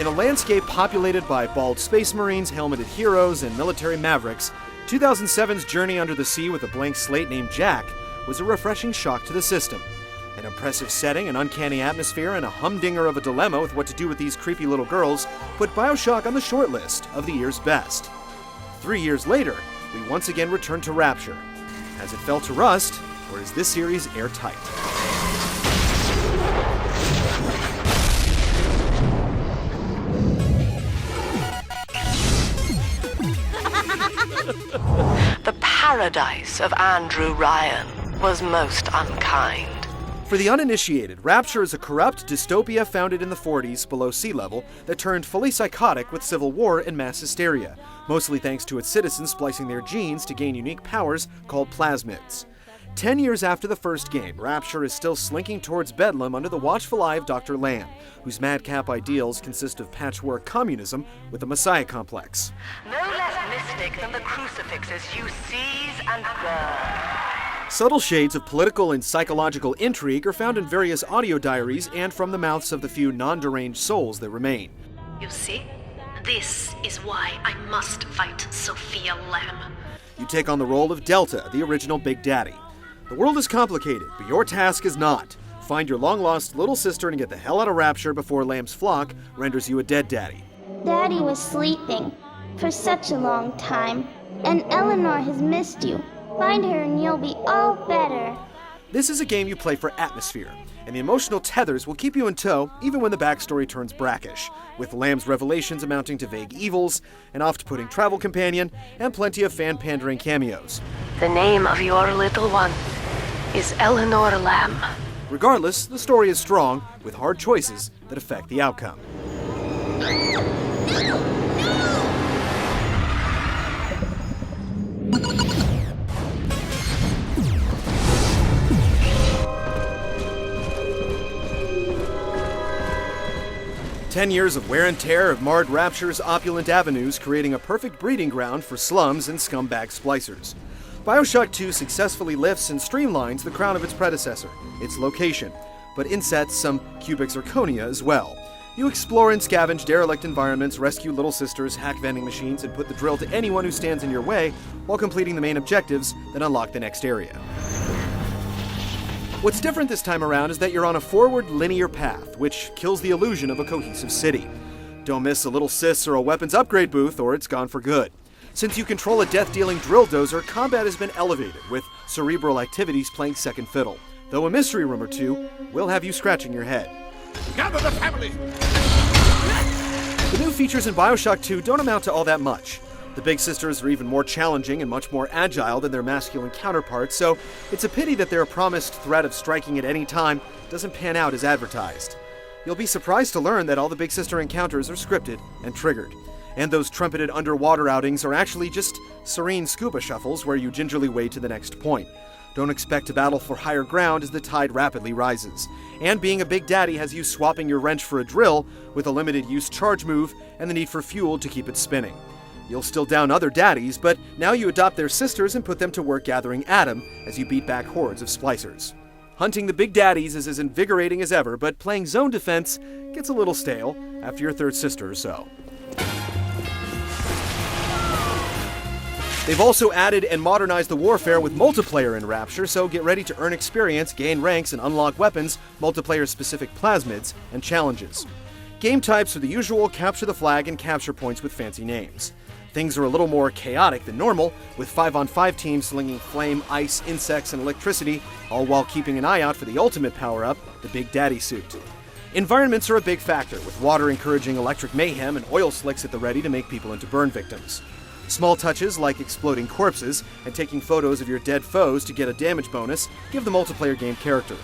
In a landscape populated by bald space marines, helmeted heroes, and military mavericks, 2007's Journey Under the Sea with a blank slate named Jack was a refreshing shock to the system. An impressive setting, an uncanny atmosphere, and a humdinger of a dilemma with what to do with these creepy little girls put Bioshock on the short list of the year's best. 3 years later, we once again return to Rapture. Has it fell to rust, or is this series airtight? The paradise of Andrew Ryan was most unkind. For the uninitiated, Rapture is a corrupt dystopia founded in the 40s below sea level that turned fully psychotic with civil war and mass hysteria, mostly thanks to its citizens splicing their genes to gain unique powers called plasmids. 10 years after the first game, Rapture is still slinking towards Bedlam under the watchful eye of Dr. Lamb, whose madcap ideals consist of patchwork communism with a messiah complex. No less mystic than the crucifixes you seize and burn. Subtle shades of political and psychological intrigue are found in various audio diaries and from the mouths of the few non-deranged souls that remain. You see, this is why I must fight Sophia Lamb. You take on the role of Delta, the original Big Daddy. The world is complicated, but your task is not. Find your long-lost little sister and get the hell out of Rapture before Lamb's flock renders you a dead daddy. Daddy was sleeping for such a long time, and Eleanor has missed you. Find her and you'll be all better. This is a game you play for atmosphere, and the emotional tethers will keep you in tow even when the backstory turns brackish, with Lamb's revelations amounting to vague evils, an oft-putting travel companion, and plenty of fan-pandering cameos. The name of your little one is Eleanor Lamb. Regardless, the story is strong, with hard choices that affect the outcome. "10 years of wear and tear have marred Rapture's opulent avenues, creating a perfect breeding ground for slums and scumbag splicers. Bioshock 2 successfully lifts and streamlines the crown of its predecessor, its location, but insets some cubic zirconia as well. You explore and scavenge derelict environments, rescue little sisters, hack vending machines, and put the drill to anyone who stands in your way while completing the main objectives that unlock the next area. What's different this time around is that you're on a forward linear path, which kills the illusion of a cohesive city. Don't miss a little sis or a weapons upgrade booth, or it's gone for good. Since you control a death-dealing drill dozer, combat has been elevated, with cerebral activities playing second fiddle. Though a mystery room or two will have you scratching your head. Gather the family! The new features in Bioshock 2 don't amount to all that much. The big sisters are even more challenging and much more agile than their masculine counterparts, so it's a pity that their promised threat of striking at any time doesn't pan out as advertised. You'll be surprised to learn that all the big sister encounters are scripted and triggered. And those trumpeted underwater outings are actually just serene scuba shuffles where you gingerly wade to the next point. Don't expect to battle for higher ground as the tide rapidly rises. And being a big daddy has you swapping your wrench for a drill with a limited use charge move and the need for fuel to keep it spinning. You'll still down other daddies, but now you adopt their sisters and put them to work gathering Adam as you beat back hordes of splicers. Hunting the big daddies is as invigorating as ever, but playing zone defense gets a little stale after your third sister or so. They've also added and modernized the warfare with multiplayer in Rapture, so get ready to earn experience, gain ranks, and unlock weapons, multiplayer-specific plasmids, and challenges. Game types are the usual capture the flag and capture points with fancy names. Things are a little more chaotic than normal, with 5-on-5 teams slinging flame, ice, insects, and electricity, all while keeping an eye out for the ultimate power-up, the Big Daddy suit. Environments are a big factor, with water encouraging electric mayhem and oil slicks at the ready to make people into burn victims. Small touches like exploding corpses and taking photos of your dead foes to get a damage bonus give the multiplayer game character.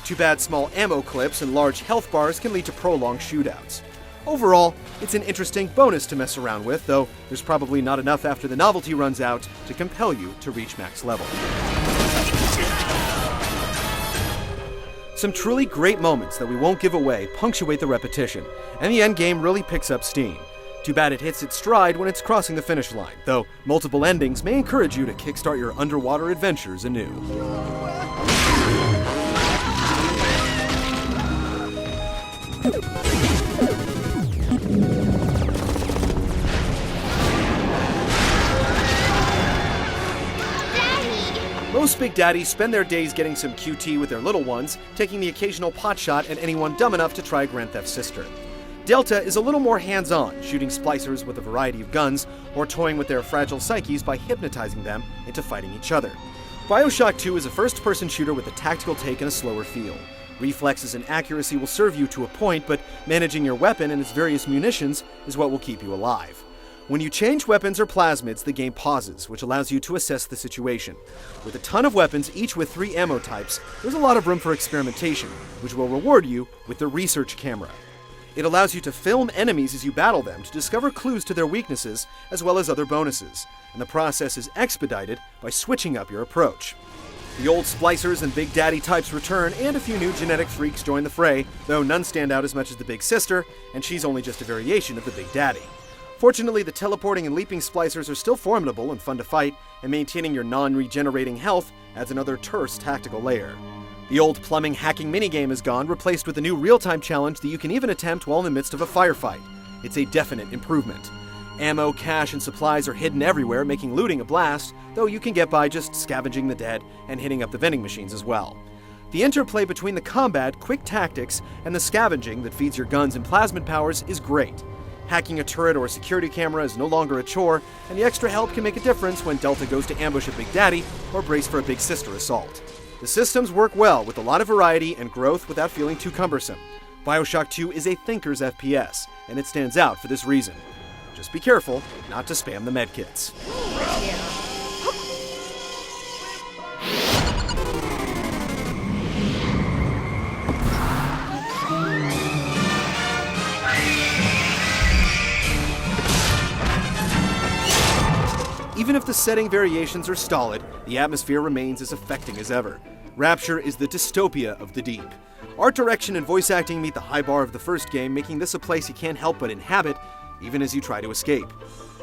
Too bad small ammo clips and large health bars can lead to prolonged shootouts. Overall, it's an interesting bonus to mess around with, though there's probably not enough after the novelty runs out to compel you to reach max level. Some truly great moments that we won't give away punctuate the repetition, and the endgame really picks up steam. Too bad it hits its stride when it's crossing the finish line, though multiple endings may encourage you to kickstart your underwater adventures anew. Most big daddies spend their days getting some QT with their little ones, taking the occasional potshot at anyone dumb enough to try Grand Theft Sister. Delta is a little more hands-on, shooting splicers with a variety of guns, or toying with their fragile psyches by hypnotizing them into fighting each other. Bioshock 2 is a first-person shooter with a tactical take and a slower feel. Reflexes and accuracy will serve you to a point, but managing your weapon and its various munitions is what will keep you alive. When you change weapons or plasmids, the game pauses, which allows you to assess the situation. With a ton of weapons, each with 3 ammo types, there's a lot of room for experimentation, which will reward you with the research camera. It allows you to film enemies as you battle them to discover clues to their weaknesses, as well as other bonuses, and the process is expedited by switching up your approach. The old splicers and Big Daddy types return, and a few new genetic freaks join the fray, though none stand out as much as the Big Sister, and she's only just a variation of the Big Daddy. Fortunately, the teleporting and leaping splicers are still formidable and fun to fight, and maintaining your non-regenerating health adds another terse tactical layer. The old plumbing hacking minigame is gone, replaced with a new real-time challenge that you can even attempt while in the midst of a firefight. It's a definite improvement. Ammo, cash, and supplies are hidden everywhere, making looting a blast, though you can get by just scavenging the dead and hitting up the vending machines as well. The interplay between the combat, quick tactics, and the scavenging that feeds your guns and plasmid powers is great. Hacking a turret or a security camera is no longer a chore, and the extra help can make a difference when Delta goes to ambush a Big Daddy or brace for a Big Sister assault. The systems work well with a lot of variety and growth without feeling too cumbersome. Bioshock 2 is a thinker's FPS, and it stands out for this reason. Just be careful not to spam the medkits. Even if the setting variations are stolid, the atmosphere remains as affecting as ever. Rapture is the dystopia of the deep. Art direction and voice acting meet the high bar of the first game, making this a place you can't help but inhabit, even as you try to escape.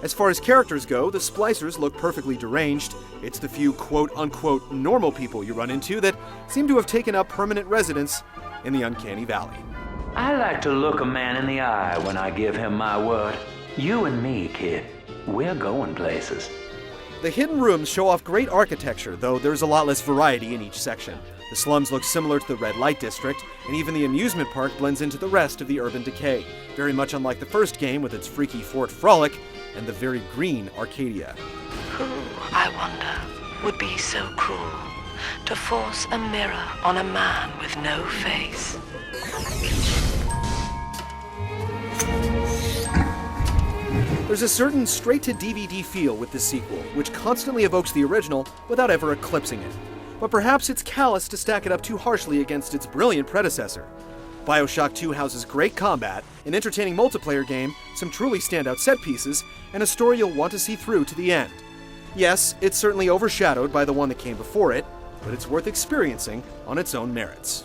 As far as characters go, the splicers look perfectly deranged. It's the few quote-unquote normal people you run into that seem to have taken up permanent residence in the uncanny valley. I like to look a man in the eye when I give him my word. You and me, kid, we're going places. The hidden rooms show off great architecture, though there's a lot less variety in each section. The slums look similar to the Red Light District, and even the amusement park blends into the rest of the urban decay, very much unlike the first game with its freaky Fort Frolic and the very green Arcadia. Who, I wonder, would be so cruel to force a mirror on a man with no face? There's a certain straight-to-DVD feel with this sequel, which constantly evokes the original without ever eclipsing it. But perhaps it's callous to stack it up too harshly against its brilliant predecessor. Bioshock 2 houses great combat, an entertaining multiplayer game, some truly standout set pieces, and a story you'll want to see through to the end. Yes, it's certainly overshadowed by the one that came before it, but it's worth experiencing on its own merits.